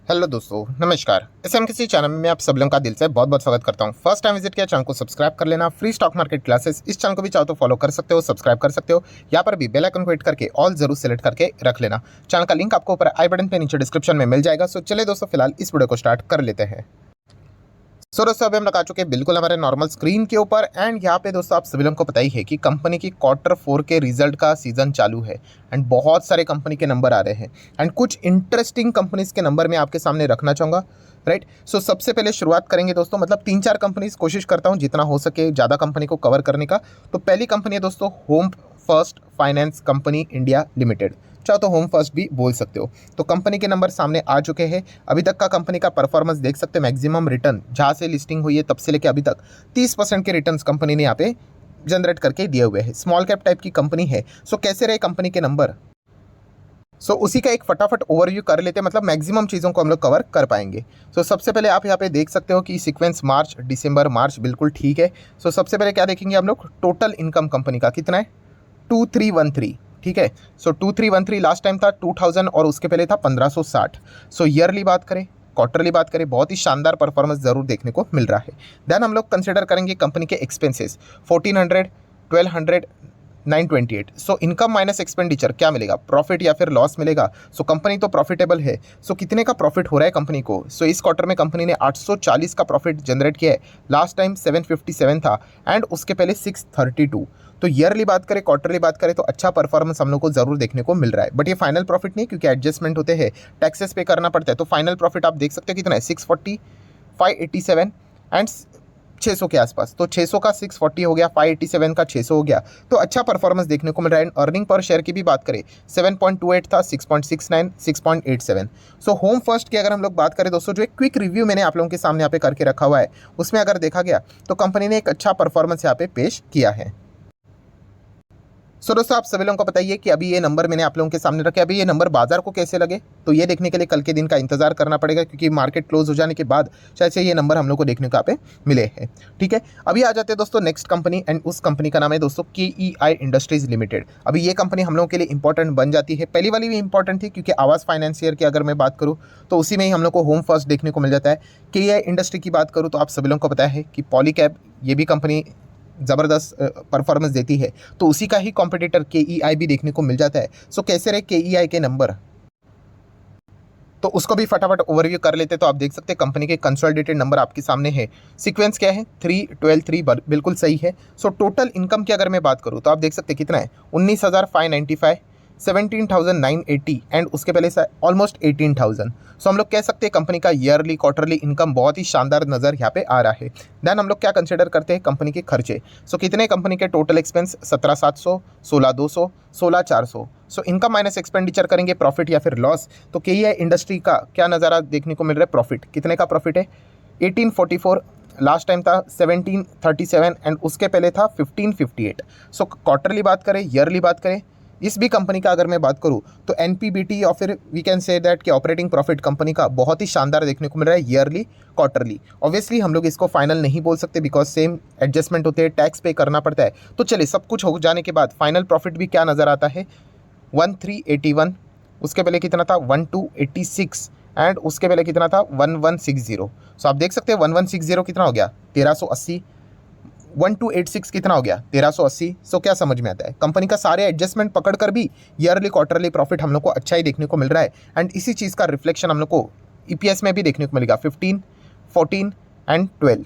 Hello दोस्तों, नमस्कार। SMKC channel में आप सब लोगों का दिल से बहुत बहुत स्वागत करता हूं। फर्स्ट टाइम विजिट किया चैनल को सब्सक्राइब कर लेना। फ्री स्टॉक मार्केट क्लासेस इस चैनल को भी चाहो तो फॉलो कर सकते हो, सब्सक्राइब कर सकते हो। यहाँ पर भी बेल आइकन को हिट करके ऑल जरूर सेलेक्ट करके रख लेना। चैनल का लिंक आपको ऊपर आई बटन पे नीचे डिस्क्रिप्शन में मिल जाएगा। सो चलिए दोस्तों, फिलहाल इस वीडियो को स्टार्ट कर लेते हैं। सो दोस्तों, अभी हम लोग आ चुके हैं बिल्कुल हमारे नॉर्मल स्क्रीन के ऊपर। एंड यहाँ पे दोस्तों आप सभी लोगों को पता ही है कि कंपनी की Q4 के रिजल्ट का सीजन चालू है। एंड बहुत सारे कंपनी के नंबर आ रहे हैं एंड कुछ इंटरेस्टिंग कंपनीज के नंबर मैं आपके सामने रखना चाहूँगा। राइट। सो सबसे पहले शुरुआत करेंगे दोस्तों, मतलब 3-4 कंपनीज कोशिश करता हूँ जितना हो सके ज़्यादा कंपनी को कवर करने का। तो पहली कंपनी है दोस्तों home first finance company India limited, चाहो तो होम फर्स्ट भी बोल सकते हो। तो कंपनी के नंबर सामने आ चुके हैं। अभी तक का कंपनी का परफॉर्मेंस देख सकते हैं। मैक्सिमम रिटर्न जहाँ से लिस्टिंग हुई है तब से लेकर अभी तक 30% के रिटर्न्स कंपनी ने यहाँ पे जनरेट करके दिए हुए हैं। स्मॉल कैप टाइप की कंपनी है। सो कैसे रहे कंपनी के नंबर, सो उसी का एक फटाफट ओवरव्यू कर लेते हैं, मतलब मैक्सिमम चीज़ों को हम लोग कवर कर पाएंगे। सो सबसे पहले आप यहाँ पे देख सकते हो कि सीक्वेंस मार्च दिसंबर मार्च बिल्कुल ठीक है। सो सबसे पहले क्या देखेंगे हम लोग, टोटल इनकम कंपनी का कितना है, 2313। ठीक है। सो 2313 लास्ट टाइम था 2000 और उसके पहले था 1560। सो ईयरली बात करें, क्वार्टरली बात करें, बहुत ही शानदार परफॉर्मेंस जरूर देखने को मिल रहा है। देन हम लोग कंसिडर करेंगे कंपनी के expenses, 1400, 1200, 928। So income minus expenditure क्या मिलेगा, प्रॉफिट या फिर लॉस मिलेगा। सो कंपनी तो प्रॉफिटेबल है। सो कितने का प्रॉफिट हो रहा है कंपनी को, सो इस क्वार्टर में कंपनी ने 840 का प्रॉफिट जनरेट किया है। लास्ट टाइम 757 था एंड उसके पहले 632। तो ईयरली बात करें, क्वार्टरली बात करें तो अच्छा परफॉर्मेंस हम लोग को जरूर देखने को मिल रहा है। बट ये फाइनल प्रॉफिट नहीं, क्योंकि एडजस्टमेंट होते हैं, टैक्सेस पे करना पड़ता है। तो फाइनल प्रॉफिट आप देख सकते हो कितना है, 640, 587 एंड 600 के आसपास। तो 600 का 640 हो गया, 587 का 600 हो गया। तो अच्छा परफॉर्मेंस देखने को मिल रहा है। अर्निंग पर शेयर की भी बात करें, 7.28 था, 6.69, 6.87। सो होम फर्स्ट की अगर हम लोग बात करें दोस्तों, जो एक क्विक रिव्यू मैंने आप लोगों के सामने यहाँ पे करके रखा हुआ है, उसमें अगर देखा गया तो कंपनी ने एक अच्छा परफॉर्मेंस यहाँ पे पेश किया है। सो दोस्तों आप सभी लोगों को बताइए कि अभी ये नंबर मैंने आप लोगों के सामने रखे, अभी ये नंबर बाजार को कैसे लगे, तो ये देखने के लिए कल के दिन का इंतजार करना पड़ेगा, क्योंकि मार्केट क्लोज हो जाने के बाद शायद से ये नंबर हम लोग को देखने को यहाँ पे मिले हैं। ठीक है। अभी आ जाते हैं दोस्तों नेक्स्ट कंपनी, एंड उस कंपनी का नाम है दोस्तों KEI इंडस्ट्रीज लिमिटेड। अभी ये कंपनी हम लोगों के लिए इंपॉर्टेंट बन जाती है। पहली वाली भी इंपॉर्टेंट थी, क्योंकि आवास फाइनेंशियर की अगर मैं बात करूँ तो उसी में ही हम लोग को होम फर्स्ट देखने को मिल जाता है। KEI इंडस्ट्री की बात करूँ तो आप सभी लोगों को पता है कि पॉलीकैब ये भी कंपनी ज़बरदस्त परफॉर्मेंस देती है। तो उसी का ही कॉम्पिटिटर KEI भी देखने को मिल जाता है। सो कैसे रहे KEI के नंबर, तो उसको भी फटाफट ओवरव्यू कर लेते। तो आप देख सकते हैं कंपनी के कंसोलिडेटेड नंबर आपके सामने है। सीक्वेंस क्या है, 3 12 3 बिल्कुल सही है। सो टोटल इनकम की अगर मैं बात करूँ तो आप देख सकते हैं कितना है, 19,595, 17,980 एंड उसके पहले से ऑलमोस्ट 18,000। सो हम लोग कह सकते हैं कंपनी का ईयरली क्वार्टरली इनकम बहुत ही शानदार नज़र यहाँ पे आ रहा है। देन हम लोग क्या कंसिडर करते हैं, कंपनी के खर्चे। सो कितने कंपनी के total expense, 17,700, 16,200, 16,400। So income minus expenditure करेंगे, प्रॉफिट या फिर लॉस। तो KEI इंडस्ट्री का क्या नज़ारा देखने को मिल रहा है, प्रॉफिट कितने का प्रॉफिट है, 1844, लास्ट टाइम था 1737 एंड उसके पहले था 1558। सो क्वार्टरली बात करें, ईयरली बात करें, इस भी कंपनी का अगर मैं बात करूं तो NPBT या फिर वी कैन से दैट कि ऑपरेटिंग प्रॉफिट कंपनी का बहुत ही शानदार देखने को मिल रहा है ईयरली क्वार्टरली। ऑब्वियसली हम लोग इसको फाइनल नहीं बोल सकते, बिकॉज सेम एडजस्टमेंट होते हैं, टैक्स पे करना पड़ता है। तो चलिए सब कुछ हो जाने के बाद फाइनल प्रॉफिट भी क्या नज़र आता है, 1381, उसके पहले कितना था 1286 एंड उसके पहले कितना था 1160। सो आप देख सकते हैं 1160 कितना हो गया, 1380। 1286 कितना हो गया, 1380। सो क्या समझ में आता है, कंपनी का सारे एडजस्टमेंट पकड़ कर भी ईयरली क्वार्टरली प्रॉफिट हम लोग को अच्छा ही देखने को मिल रहा है। एंड इसी चीज़ का रिफ्लेक्शन हम लोग को EPS में भी देखने को मिलेगा, 15, 14 and 12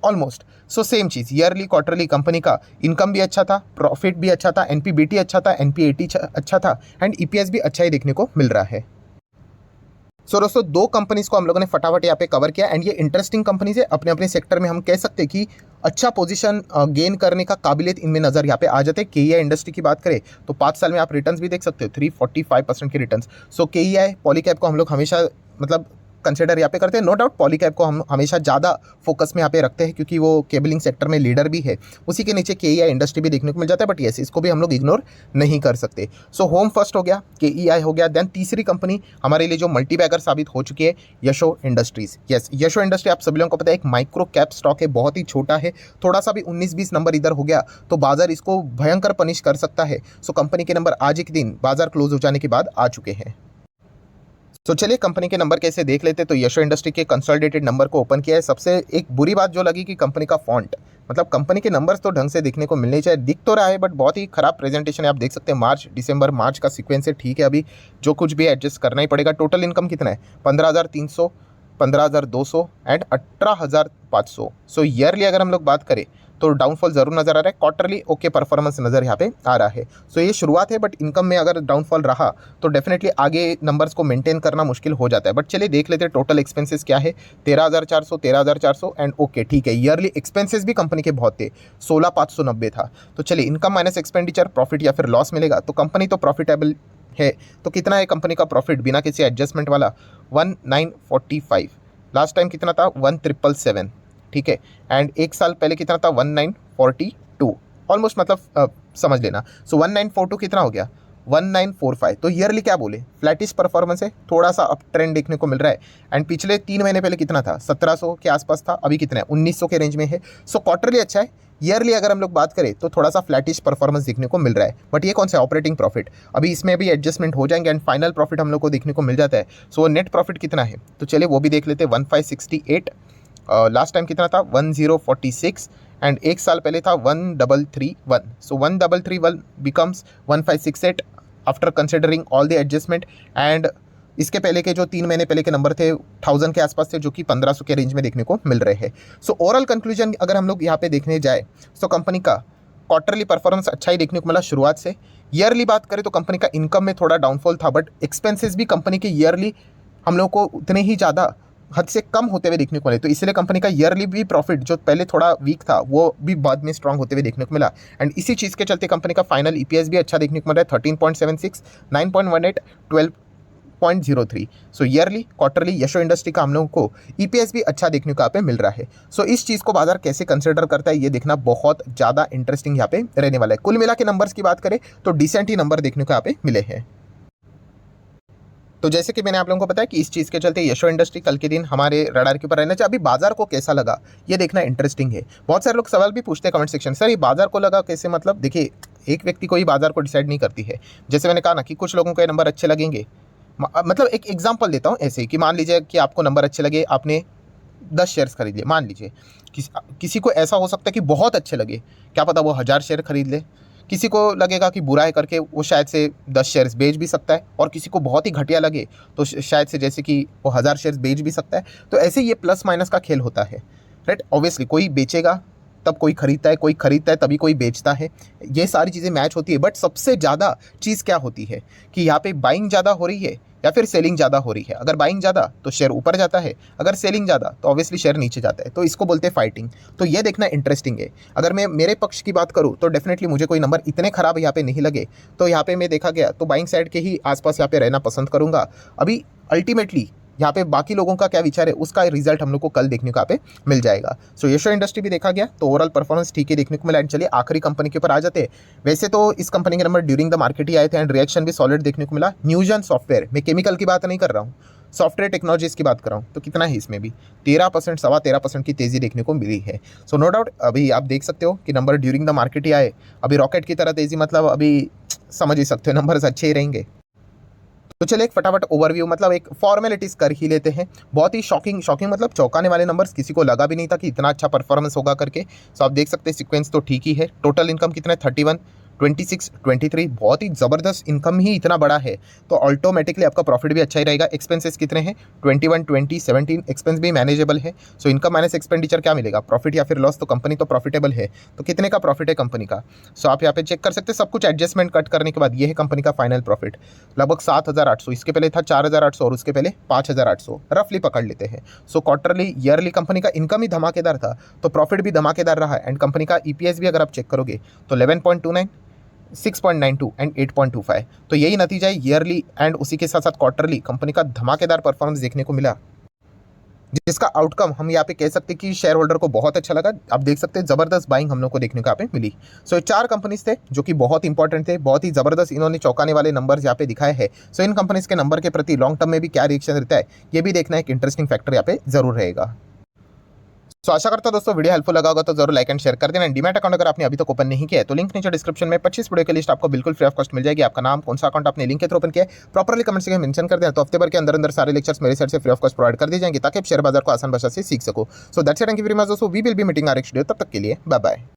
almost. So same cheese, yearly quarterly company का इनकम भी अच्छा था, प्रॉफिट भी अच्छा था, NPBT अच्छा था, NPAT अच्छा था एंड EPS भी अच्छा ही देखने को मिल रहा है। सो दोस्तों दो कंपनीज को हम लोगों ने फटाफट यहाँ पे कवर किया एंड ये इंटरेस्टिंग कंपनीज है अपने अपने सेक्टर में। हम कह सकते हैं कि अच्छा पोजीशन गेन करने का काबिलियत इनमें नज़र यहाँ पे आ जाते हैं। KEI इंडस्ट्री की बात करें तो 5 साल में आप रिटर्न्स भी देख सकते हो, 345% के रिटर्न्स। सो KEI पॉलीकैब को हम लोग हमेशा मतलब कंसिडर यहाँ पे करते हैं। नो डाउट पॉलीकैब को हम हमेशा ज़्यादा फोकस में यहाँ पे रखते हैं, क्योंकि वो केबलिंग सेक्टर में लीडर भी है। उसी के नीचे KEI इंडस्ट्री भी देखने को मिल जाता है, बट यस इसको भी हम लोग इग्नोर नहीं कर सकते। सो होम फर्स्ट हो गया, KEI हो गया, देन तीसरी कंपनी हमारे लिए जो मल्टीबैगर साबित हो चुकी है, यशो इंडस्ट्रीज। यस यशो इंडस्ट्री आप सभी लोगों को पता है एक माइक्रो कैप स्टॉक है, बहुत ही छोटा है। थोड़ा सा भी 19-20 नंबर इधर हो गया तो बाजार इसको भयंकर पनिश कर सकता है। सो कंपनी के नंबर आज एक दिन बाजार क्लोज हो जाने के बाद आ चुके हैं। तो चलिए कंपनी के नंबर कैसे देख लेते हैं। तो यशो इंडस्ट्री के कंसोलिडेटेड नंबर को ओपन किया है। सबसे एक बुरी बात जो लगी कि कंपनी का फॉन्ट, मतलब कंपनी के नंबर्स तो ढंग से दिखने को मिलने चाहिए, दिख तो रहा है बट बहुत ही खराब प्रेजेंटेशन है। आप देख सकते हैं मार्च दिसंबर मार्च का सीक्वेंस है, ठीक है, अभी जो कुछ भी एडजस्ट करना ही पड़ेगा। टोटल इनकम कितना है, 15,300, 15,200 एंड 18,500। सो ईयरली अगर हम लोग बात करें तो डाउनफॉल जरूर नजर आ रहा है। क्वार्टरली ओके परफॉर्मेंस नजर यहाँ पे आ रहा है। सो ये शुरुआत है, बट इनकम में अगर डाउनफॉल रहा तो डेफिनेटली आगे नंबर्स को मेंटेन करना मुश्किल हो जाता है। बट चलिए देख लेते हैं टोटल एक्सपेंसेस क्या है, 13,400, 13,400 एंड ओके ठीक है। ईयरली एक्सपेंसेस भी कंपनी के बहुत थे, 16,590 था। तो चलिए इनकम माइनस एक्सपेंडिचर प्रॉफिट या फिर लॉस मिलेगा, तो कंपनी तो प्रॉफिटेबल है। तो कितना है कंपनी का प्रॉफिट बिना किसी एडजस्टमेंट वाला, 1945। लास्ट टाइम कितना था, 1777, ठीक है। एंड एक साल पहले कितना था, 1942, ऑलमोस्ट मतलब समझ लेना। सो 1942 कितना हो गया, 1945। तो ईयरली क्या बोले, फ्लैटिश परफॉर्मेंस है, थोड़ा सा अप ट्रेंड देखने को मिल रहा है। एंड पिछले 3 महीने पहले कितना था, 1700 के आसपास था, अभी कितना है, 1900 के रेंज में है। सो क्वार्टरली अच्छा है। ईयरली अगर हम लोग बात करें तो थोड़ा सा फ्लैटिश परफॉर्मेंस देखने को मिल रहा है। बट ये कौन सा ऑपरेटिंग प्रॉफिट, अभी इसमें भी एडजस्टमेंट हो जाएंगे एंड फाइनल प्रॉफिट हम लोग को देखने को मिल जाता है। सो नेट प्रॉफिट कितना है, तो चलिए वो भी देख लेते हैं, 1568। लास्ट टाइम कितना था, 1046 एंड एक साल पहले था 1331। सो 1331 becomes 1568 after considering all the adjustment. And इसके पहले के जो 3 महीने पहले के नंबर थे 1000 के आसपास थे, जो कि 1500 के रेंज में देखने को मिल रहे हैं। सो ओवरऑल कंक्लूजन अगर हम लोग यहाँ पे देखने जाए तो कंपनी का क्वार्टरली परफॉर्मेंस अच्छा ही देखने को मिला शुरुआत से। ईयरली बात करें तो कंपनी का इनकम में थोड़ा डाउनफॉल था, बट एक्सपेंसेस भी कंपनी के ईयरली हम लोग को उतने ही ज़्यादा हद से कम होते हुए देखने को मिले। तो इसलिए कंपनी का ईयरली भी प्रॉफिट जो पहले थोड़ा वीक था वो भी बाद में स्ट्रांग होते हुए देखने को मिला। एंड इसी चीज़ के चलते कंपनी का फाइनल ईपीएस भी अच्छा देखने को मिल रहा है, 13.76, 9.18, 12.03। सो ईयरली क्वार्टरली यशो इंडस्ट्री का हम लोगों को ईपीएस भी अच्छा देखने को यहाँ पे मिल रहा है। सो इस चीज़ को बाजार कैसे कंसिडर करता है ये देखना बहुत ज़्यादा इंटरेस्टिंग यहाँ पे रहने वाला है। कुल मिला के नंबर्स की बात करें तो डिसेंट ही नंबर देखने को यहाँ पे मिले हैं। तो जैसे कि मैंने आप लोगों को बताया कि इस चीज़ के चलते यशो इंडस्ट्री कल के दिन हमारे रडार के ऊपर रहना चाहिए। अभी बाजार को कैसा लगा ये देखना इंटरेस्टिंग है। बहुत सारे लोग सवाल भी पूछते हैं कमेंट सेक्शन, सर ये बाजार को लगा कैसे, मतलब देखिए एक व्यक्ति को ही बाजार को डिसाइड नहीं करती है। जैसे मैंने कहा ना कि कुछ लोगों को ये नंबर अच्छे लगेंगे, मतलब एक एग्जाम्पल देता हूँ ऐसे ही कि मान लीजिए कि आपको नंबर अच्छे लगे, आपने 10 शेयर्स खरीद लिए। मान लीजिए किसी को ऐसा हो सकता है कि बहुत अच्छे लगे, क्या पता वो 1000 शेयर खरीद ले। किसी को लगेगा कि बुरा है करके वो शायद से 10 शेयर्स बेच भी सकता है, और किसी को बहुत ही घटिया लगे तो शायद से जैसे कि वो 1000 शेयर्स बेच भी सकता है। तो ऐसे ये प्लस माइनस का खेल होता है, राइट। ऑब्वियसली कोई बेचेगा तब कोई खरीदता है, कोई खरीदता है तभी कोई बेचता है, ये सारी चीज़ें मैच होती है। बट सबसे ज़्यादा चीज़ क्या होती है कि यहाँ पे बाइंग ज़्यादा हो रही है या फिर सेलिंग ज़्यादा हो रही है। अगर बाइंग ज़्यादा तो शेयर ऊपर जाता है, अगर सेलिंग ज़्यादा तो ऑब्वियसली शेयर नीचे जाता है। तो इसको बोलते हैं फाइटिंग। तो ये देखना इंटरेस्टिंग है। अगर मैं मेरे पक्ष की बात करूँ तो डेफिनेटली मुझे कोई नंबर इतने खराब यहाँ पे नहीं लगे, तो यहाँ पे मैं देखा गया तो बाइंग साइड के ही आसपास यहाँ पे रहना पसंद करूँगा। अभी अल्टीमेटली यहाँ पे बाकी लोगों का क्या विचार है उसका रिजल्ट हम लोग को कल देखने को यहाँ पे मिल जाएगा। सो यशो इंडस्ट्री भी देखा गया तो ओवरऑल परफॉर्मेंस ठीक है देखने को मिला। एंड चलिए आखिरी कंपनी के ऊपर आ जाते हैं। वैसे तो इस कंपनी के नंबर ड्यूरिंग द मार्केट ही आए थे एंड रिएक्शन भी सॉलिड देखने को मिला। न्यूजन सॉफ्टवेयर, मैं केमिकल की बात नहीं कर रहा हूँ, सॉफ्टवेयर टेक्नोलॉजीज की बात कर रहा हूँ। तो कितना है इसमें भी 13%, 13.25% की तेज़ी देखने को मिली है। सो नो डाउट अभी आप देख सकते हो कि नंबर ड्यूरिंग द मार्केट ही आए, अभी रॉकेट की तरह तेज़ी, मतलब अभी समझ ही सकते हो नंबर्स अच्छे ही रहेंगे। तो चलिए एक फटाफट ओवरव्यू, मतलब एक फॉर्मेलिटीज कर ही लेते हैं। बहुत ही शॉकिंग मतलब चौंकाने वाले नंबर्स, किसी को लगा भी नहीं था कि इतना अच्छा परफॉर्मेंस होगा करके। सो आप देख सकते हैं सीक्वेंस तो ठीक ही है। टोटल इनकम कितना है, 31, 26, 23, बहुत ही ज़बरदस्त इनकम ही इतना बड़ा है तो ऑटोमेटिकली आपका प्रॉफिट भी अच्छा ही रहेगा। एक्सपेंसेस कितने हैं, 21, 20, 17, एक्सपेंस भी मैनेजेबल है। सो इनकम माइनस एक्सपेंडिचर क्या मिलेगा, प्रॉफिट या फिर लॉस। तो कंपनी तो प्रॉफिटेबल है, तो कितने का प्रॉफिट है कंपनी का। सो आप यहाँ पे चेक कर सकते हैं, सब कुछ एडजस्टमेंट कट करने के बाद ये है कंपनी का फाइनल प्रॉफिट, लगभग 7,800। इसके पहले था 4,800 और उसके पहले 5,800, रफली पकड़ लेते हैं। सो क्वार्टरली ईयरली कंपनी का इनकम ही धमाकेदार था तो प्रॉफिट भी धमाकेदार रहा। एंड कंपनी का ईपीएस भी अगर आप चेक करोगे तो 11.29, 6.92 एंड 8.25। तो यही नतीजा है ईयरली एंड उसी के साथ साथ क्वार्टरली कंपनी का धमाकेदार परफॉर्मेंस देखने को मिला, जिसका आउटकम हम यहाँ पे कह सकते हैं कि शेयर होल्डर को बहुत अच्छा लगा। आप देख सकते हैं जबरदस्त बाइंग हम लोग को देखने को यहाँ पे मिली। सो 4 कंपनीज थे जो कि बहुत इंपॉर्टेंट थे, बहुत ही जबरदस्त इन्होंने चौंकाने वाले नंबर्स यहाँ पे दिखाए हैं। सो इन कंपनीज के नंबर के प्रति लॉन्ग टर्म में भी क्या रिएक्शन रहता है ये भी देखना एक इंटरेस्टिंग फैक्टर यहाँ पे जरूर रहेगा। सो आशा करता हूं दोस्तों वीडियो हेल्पफुल लगा होगा तो जरूर लाइक एंड शेयर कर देना। डीमैट अकाउंट अगर आपने अभी तक ओपन नहीं किया है तो लिंक नीचे डिस्क्रिप्शन में 25 वीडियो की लिस्ट आपको बिल्कुल फ्री ऑफ कॉस्ट मिल जाएगी। आपका नाम, कौन सा अकाउंट आपने लिंक के थ्रू ओपन किया है, प्रॉपर्ली कमेंट से मेंशन कर देना, तो हफ्ते भर के अंदर अंदर सारे लेक्चर्स मेरे साइड से फ्री ऑफ कॉस्ट प्रोवाइड कर दी जाएंगे ताकि आप शेयर बाजार को आसान भाषा से सीख सको। So that's it, thank you very much दोस्तों, we will be meeting our next video, तब तक के लिए बाय बाय।